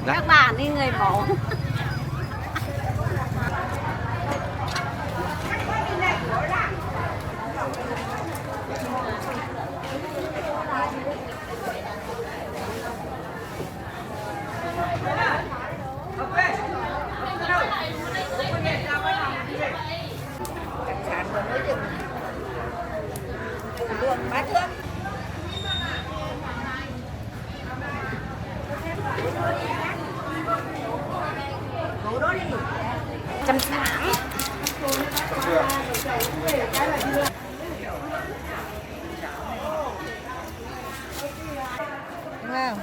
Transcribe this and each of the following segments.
Các bạn đi người mẫu. Chăm sáng. Đúng không?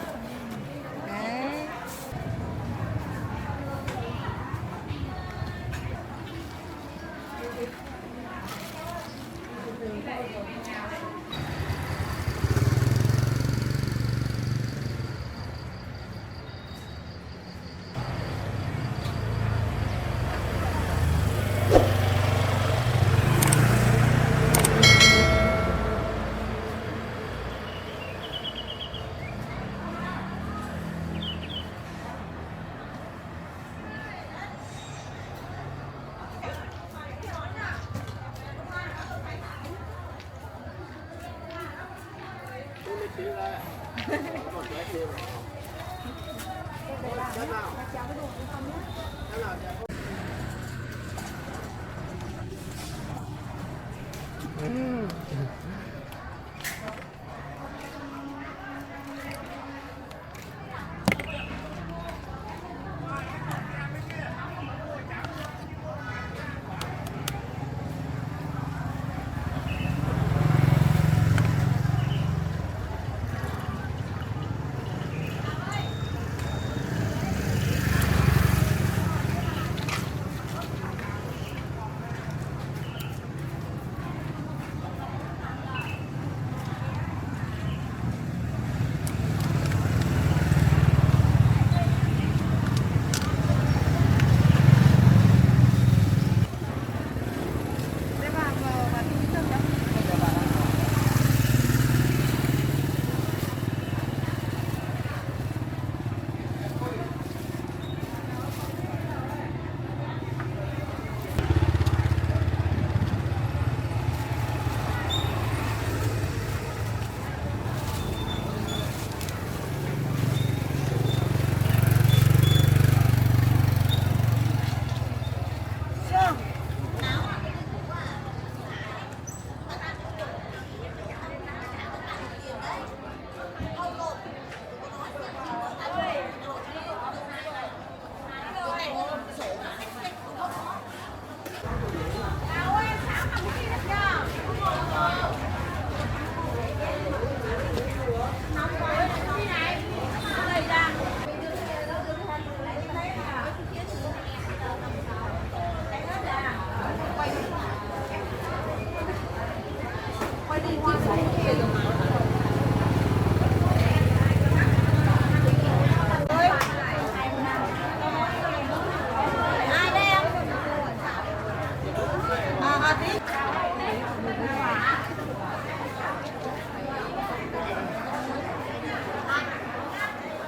Đấy.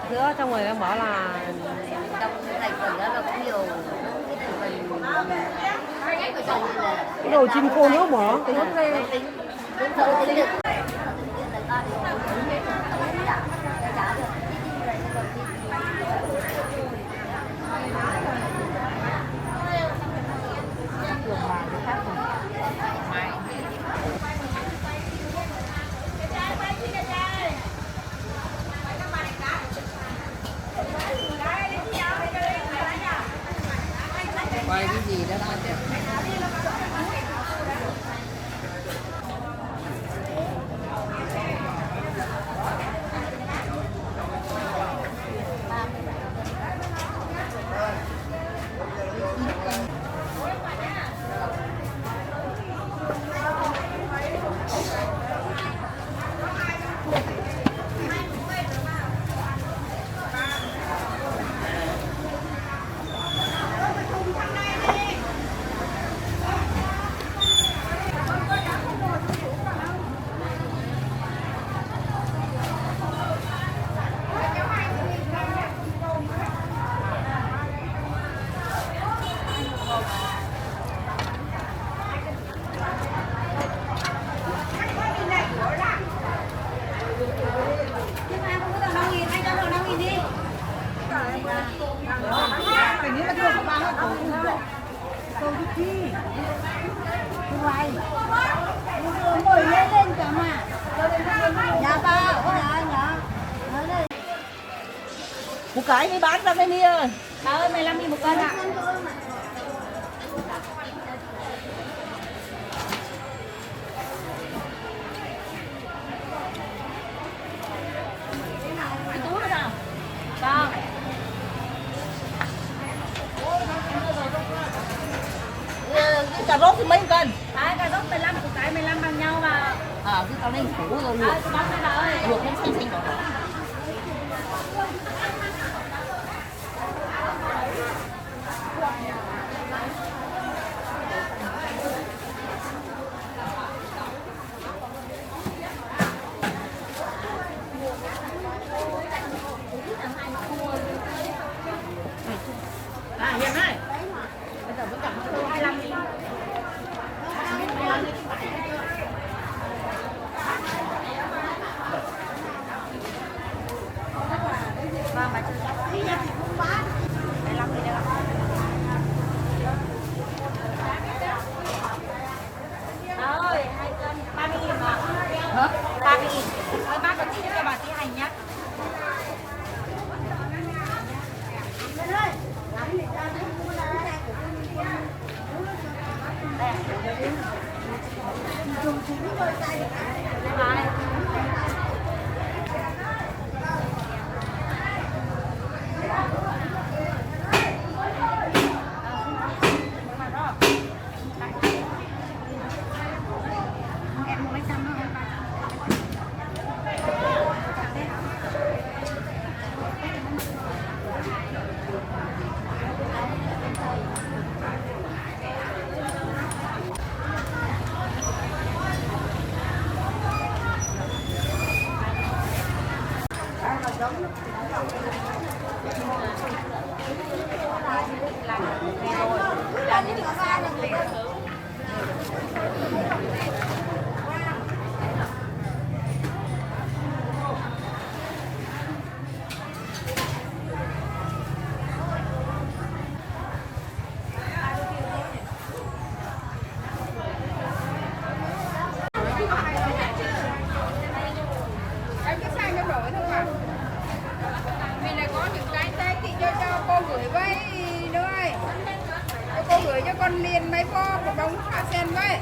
Giữa trong người em bảo là trong thành phần đó là có nhiều cái thành phần cái đồ chim khô nước bỏ thì nó lên. quay cái gì đó thôi. Củ cải mới bán ra đây Mi ơi. Bà ơi 15.000 một cân ạ. Cái túi nữa nào. Vâng. Cái cà rốt thì mấy cân? Đấy, cà rốt 15, củ cải 15 bằng nhau mà. À, cái tao nên củ rồi luộc. Tôi bán cho bà ơi. Luộc nó xanh xanh đỏ đỏ. À, Hiền ơi. Bây giờ vẫn còn 25 đi. Vâng, bà chưa chắc. Đi nha. 25 đi đây ạ. Bà ơi, 2 cân 30.000 mà. Hả? 30.000. Ơi bác có chỉ cho bà tí hành nhá. Em cứ sang em đổi thôi mà. Mình lại có những cái thế chị cho cô gửi với nữa ơi. Cho cô gửi cho con liền mấy cô một bông hoa sen với.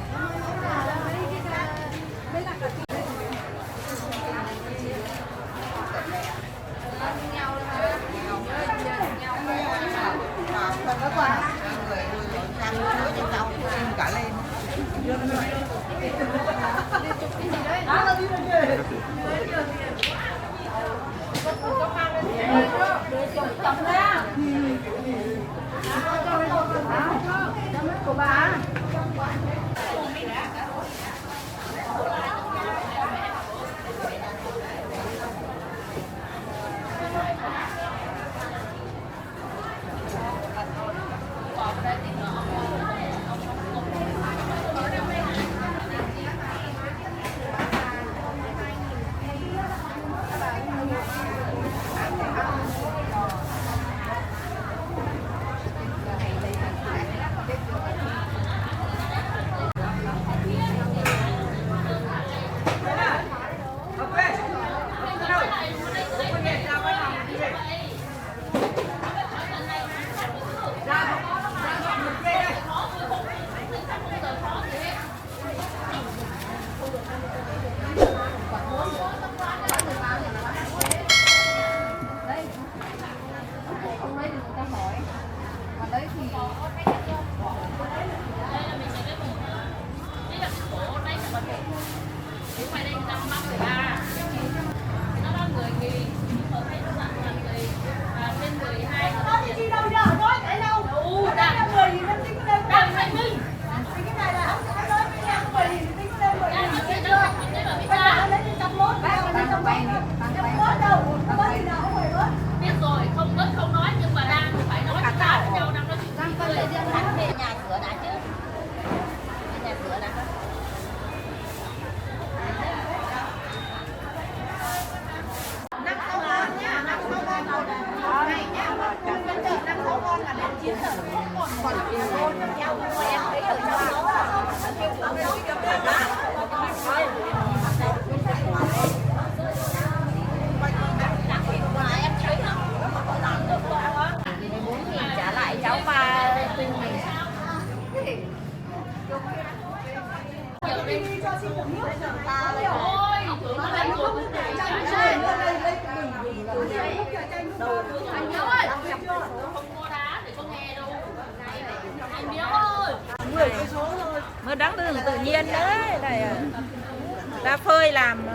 Của bà. Biết rồi, không ngất không nói nhưng mà đang phải nói cả với nhau đang nói chuyện. Con lấy riêng hắn về nhà cửa đã chứ. Về nhà cửa đã. Năm sáu con nhá, 5 6 con rồi. Này nhá, đừng có chờ 5 6 con là đến 9 giờ. Còn là con nhau của em thấy ở trong đó. Thôi. rừng tự nhiên đấy này, ra phơi làm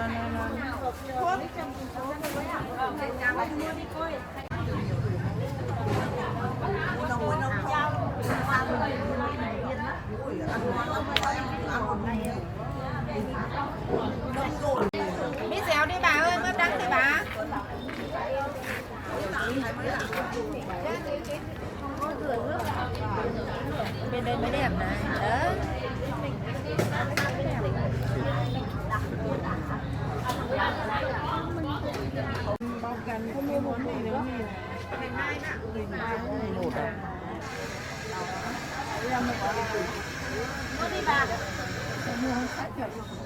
mít xéo đi bà ơi, mướp đắng đi bà. Bên đây mới đẹp này. Đó. bao cần không mua món gì nữa gì. Mua đi bà.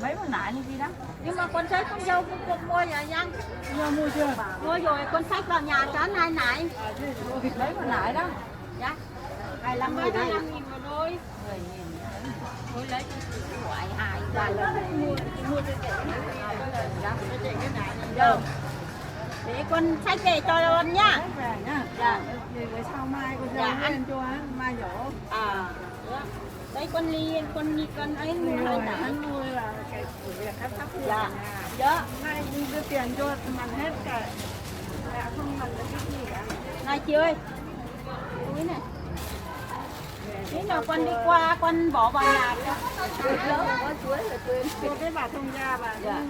Mấy con nải như gì đó. Nhưng mà con sách không dâu cũng mua nhà nhanh. Mua chưa? Mua rồi con sách vào nhà cho này này. Mấy con nải đó. Dạ. 25 nghìn đây. 25 nghìn một đôi. 10 nghìn. Thôi lấy ngoại 2 3 lần mua cho chị. Dạ, cho chị cái này. Được. Để con sách về cho con nhá. Về nhá. Dạ. Để sau mai con Dạ, ra lên cho mai dỗ. À. Đấy con ly con ấy mua Rồi, nãy. anh mua là cái việc cắt tóc. Dạ. Dạ. Nay đưa tiền cho mình hết cả. Mẹ không cần cái gì cả. Này chị ơi. Túi này. Thế nào con đi qua con bỏ vào nhà cho. Lớn có chuối là quên. Mua cái bà thông gia bà. Dạ.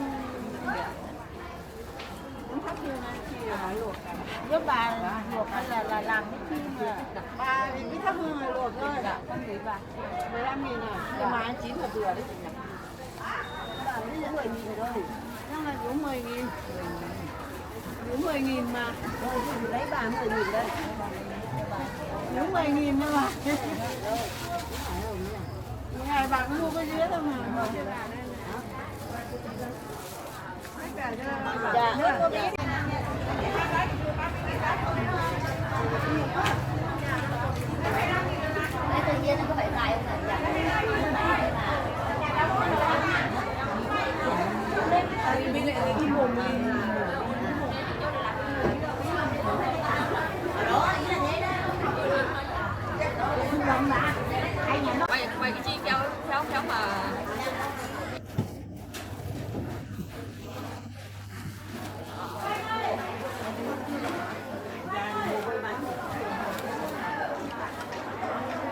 Cũng thắp hương này khi hỏi luộc cả. Giúp bà luộc hay là làm cái chi mà. Bà thì cái thắp hương này luộc thôi. Dạ, con gửi bà. 15 nghìn à. Nhưng mà anh 9 là vừa đấy chị nhỉ. Bà mới giữ 10 nghìn thôi. Chắc là giữ 10 nghìn. Giữ 10 nghìn mà. Rồi thì lấy bà 10 nghìn đấy. Giữ 10 nghìn thôi mà. Ngày bà cũng mua cái dứa thôi mà. Mua cho bà đây này. Tất cả cho Dạ, bà con biết. Đấy, tự nhiên nó có phải dài không nhỉ? Bên lại là kim hồn mình. Quay cái chi kéo mà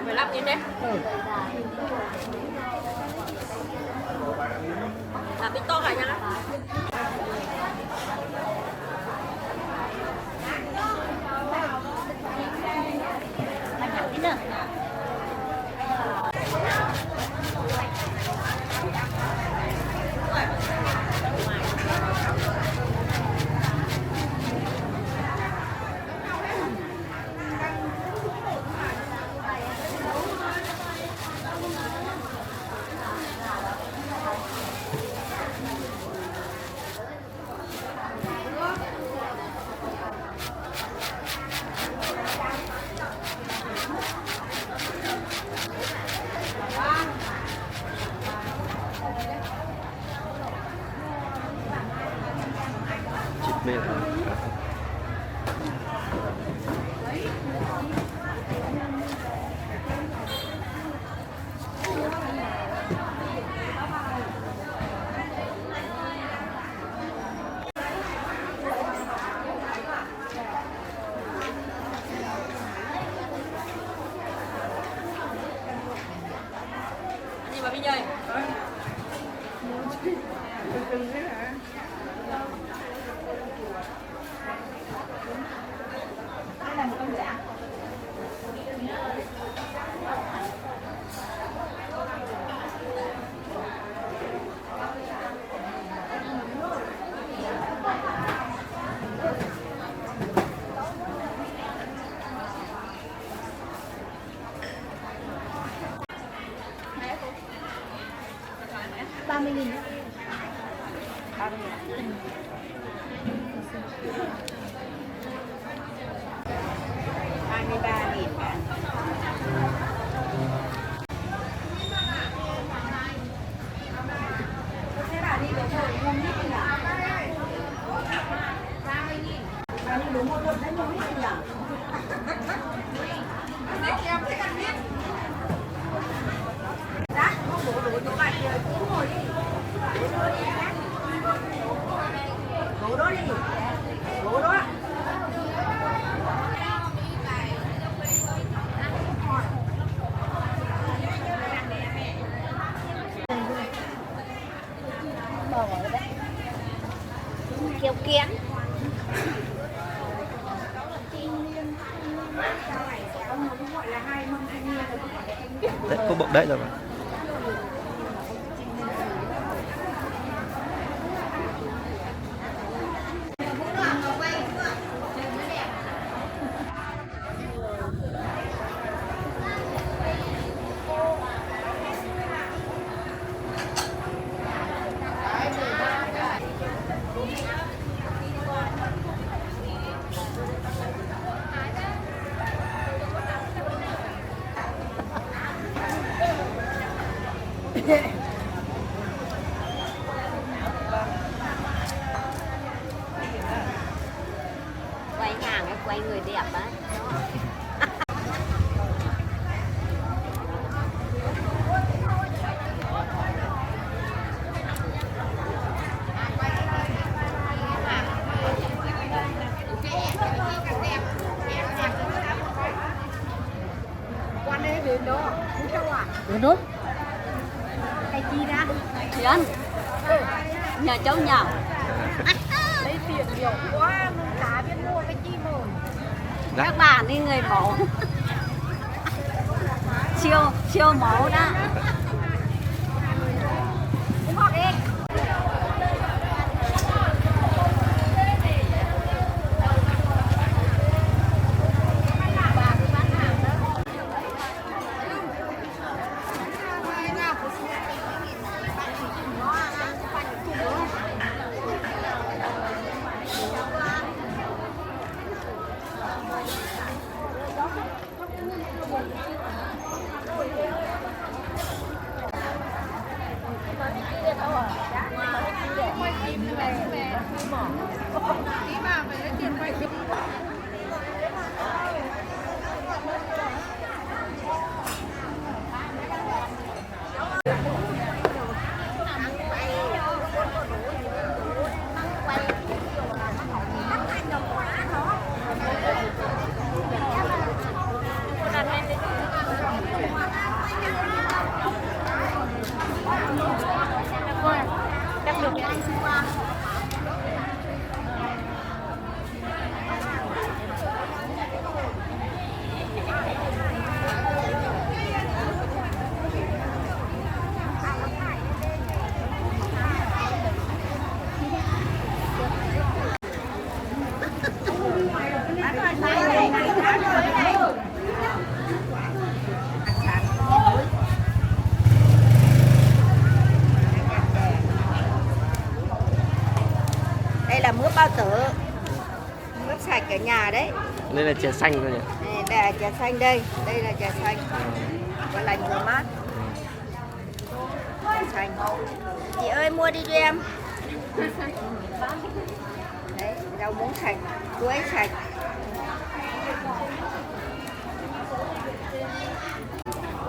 $15.000 đấy. Làm bít to cả nha. Gì mà bây giờ? Giá không đủ chỗ này. kéo kén. Đấy, có bụng đấy rồi mà. Quay hàng ấy, quay người đẹp á. Quan đấy đến đó, không cho à? Đúng. Cái chi ra? Chuyện. Nhà cháu nhỏ. Lấy tiền nhiều quá, chả biết mua cái chi rồi. Các bạn đi người mẫu. siêu mẫu đó. Cũng học đi. Đây là mướp bao tử, mướp sạch ở nhà đấy. Đây là chè xanh thôi nhỉ? Đây là chè xanh đây là chè xanh, vừa lành vừa mát. Chè xanh. Chị ơi mua đi cho em. Đấy, rau muống sạch, chuối sạch.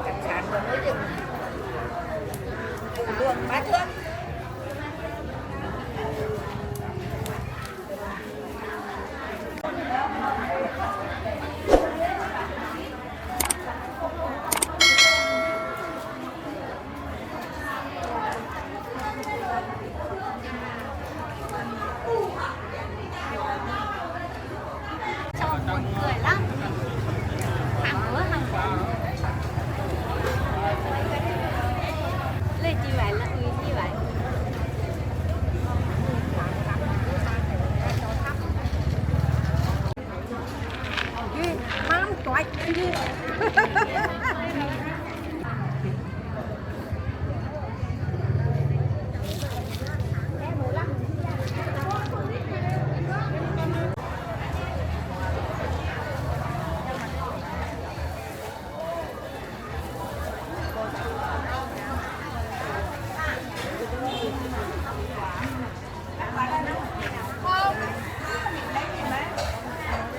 Đặc sản của núi rừng. Củ đường bát thước.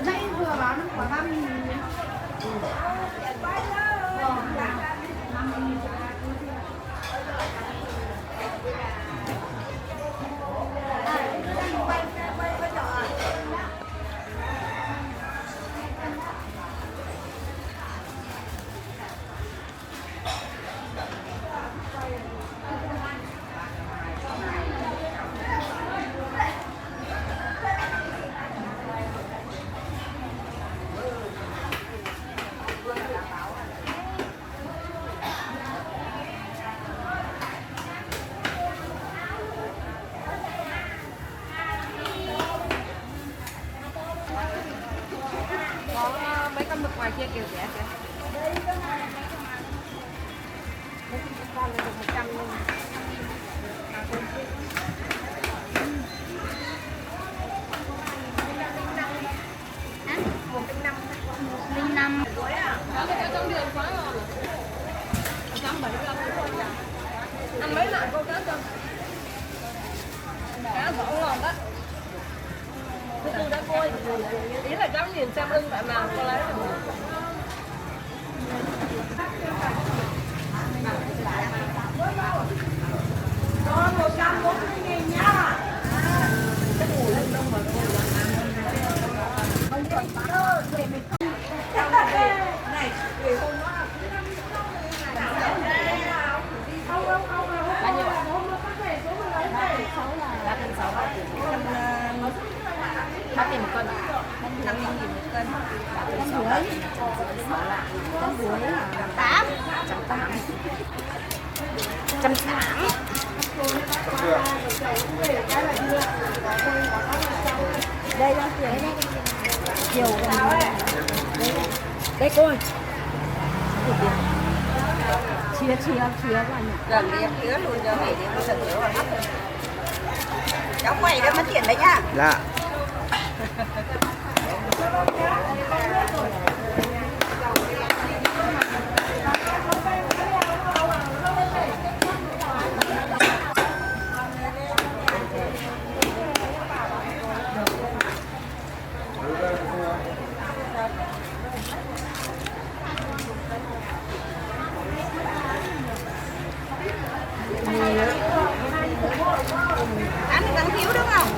Nãy vừa bán quả 30.000. ngoài kia kiểu rẻ kìa. Con này được 100 luôn. Linh năm. Ăn mấy loại cô cá cho. Cá rõ ngon đó. Tôi đã coi. Ý là cháu nhìn xem ưng bạn nào có lấy được. Con 140.000 nhá. Này, về hôm đó. Bao nhiêu ạ? 3 tiền một cân ạ? 50.000 một cân. 8. 180. Đây đó, chiều đây cô ơi. Chia qua nhỉ. Gần đi em chứa luôn cho mày đi, nó thật nữa mà hấp. Cháu quay ra mất tiền đấy nhá. Dạ. Ăn thì cần thiếu đúng không?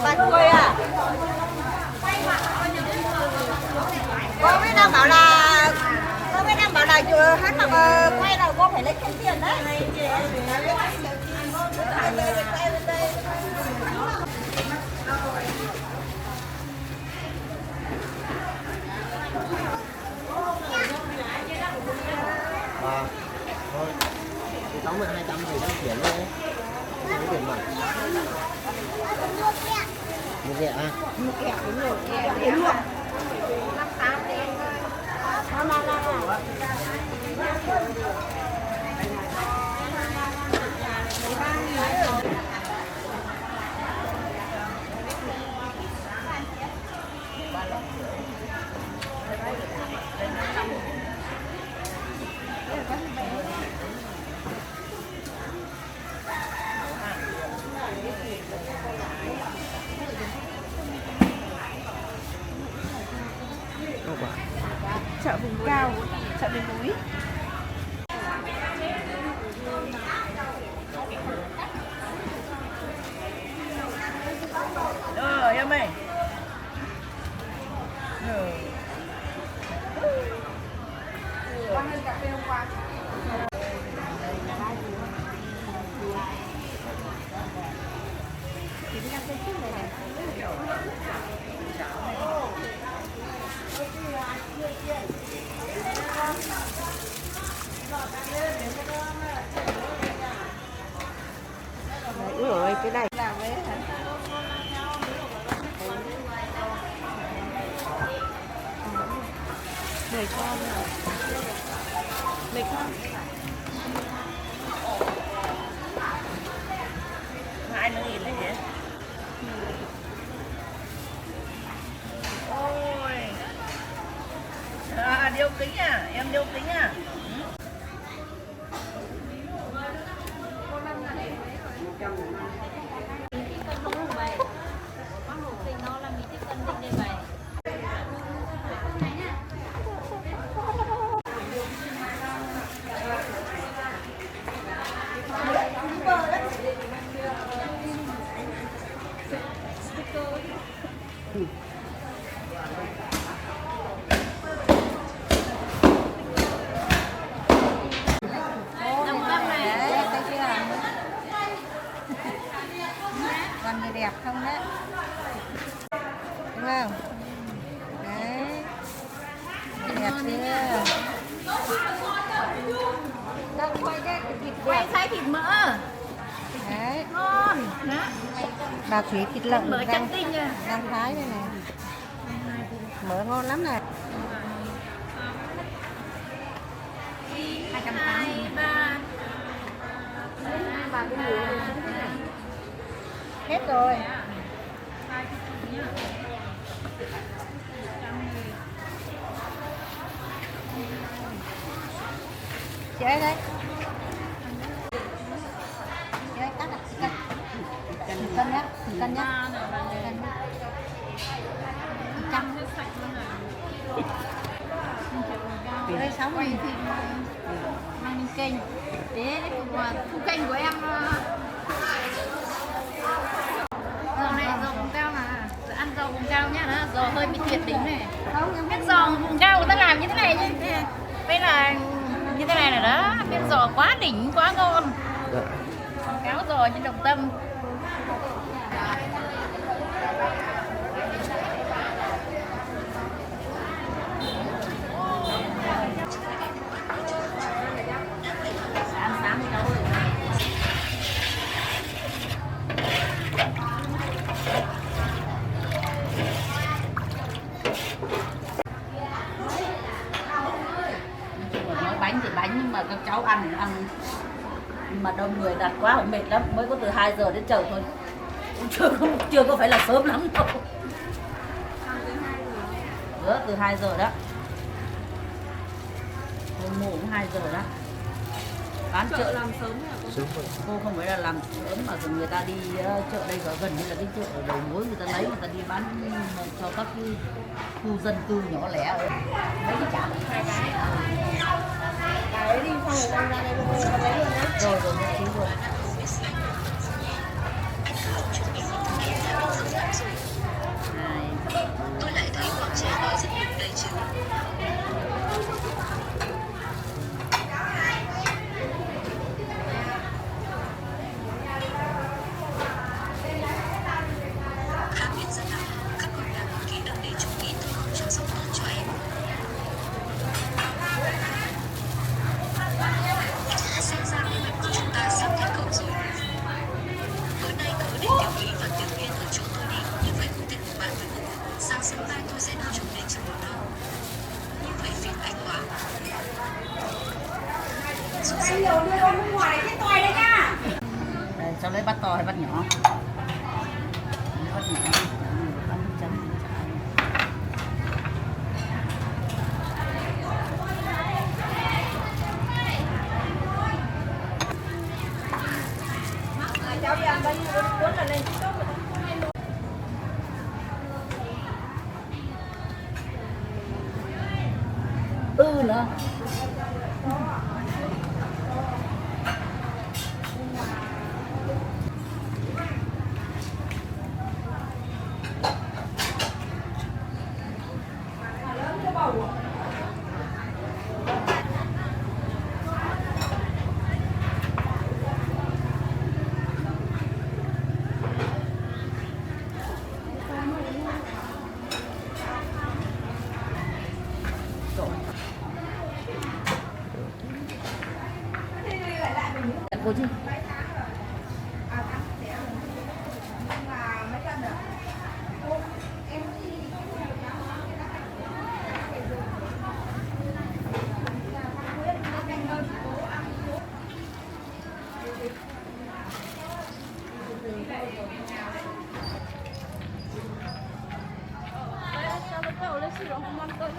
Bà cười à? Cô mới đang bảo là hát mà quay là cô phải lấy thêm tiền đấy. Thôi. Cái 60 200 thì đang chuyển thôi. Cái tiền mặt. Một kẹo à? Một kẹo đúng rồi. Đến luôn. 58 đi. Chợ vùng cao, chợ miền núi. Em ơi. Cà phê hôm qua. Ui ơi, cái này Làm với hả? mười con rồi. 10 con. 20.000 đấy nhỉ? Ôi. À, điêu kính à? Em điêu kính à? không? Đấy. Đẹp chưa? Quay thái thịt mỡ. Đấy. Ngon. Đó. Bà Thúy thịt lợn Mỡ trắng tinh nha. đang thái đây này. Mỡ ngon lắm này. 283. Hết rồi. Chị ấy đây. Chị ấy cắt à? Cân nhá. Cân nhá. Trăm. Đây 60 thì mang lên kênh. Thế khu kênh của em giờ này giò vùng cao mà ăn giò vùng cao nhá, đó giò hơi bị tuyệt đỉnh này. Biết giò vùng cao người ta làm như thế này chứ. Đây là như thế này là đó, biết giò quá đỉnh quá ngon. Cáo giò trên Đồng Tâm. Bánh thì bánh nhưng mà các cháu ăn mà đông người đặt quá họ mệt lắm, mới có từ 2 giờ đến chợ thôi, chưa có phải là sớm lắm đâu. Từ 2 giờ đó, hôm mùa cũng 2 giờ đó. Bán chợ làm sớm hả cô? Cô không phải là làm sớm mà người ta đi chợ đây ở gần như là cái chợ ở đầu mối, người ta lấy người ta đi bán cho các cái khu dân cư nhỏ lẻ ở mấy cái chợ. Đấy đi xong rồi con ra đây con lấy luôn nhé. Rồi nhất trí rồi. Tôi lại thấy bọn trẻ nói rất đúng đấy chứ. Khác biệt rất là các con đã ký đừng để chúng nghĩ tôi không chăm sóc tốt cho em. Xem ra kế hoạch của chúng ta sắp thành công rồi. Tối nay cứ để Tiểu Lý và Tiểu Yên ở chỗ tôi đi. Như vậy cũng tiện của bạn với cô. Sáng sớm mai tôi sẽ đưa chúng đến trường mầm non. Như vậy phiền anh quá. Đây, cháu lấy bát to hay bát nhỏ? Bát nhỏ. Bát nước chấm. Cháu đi ăn bánh cuốn là lên TikTok rồi. Nữa. Cô chứ. Sao nó lên sữa không ăn tôi.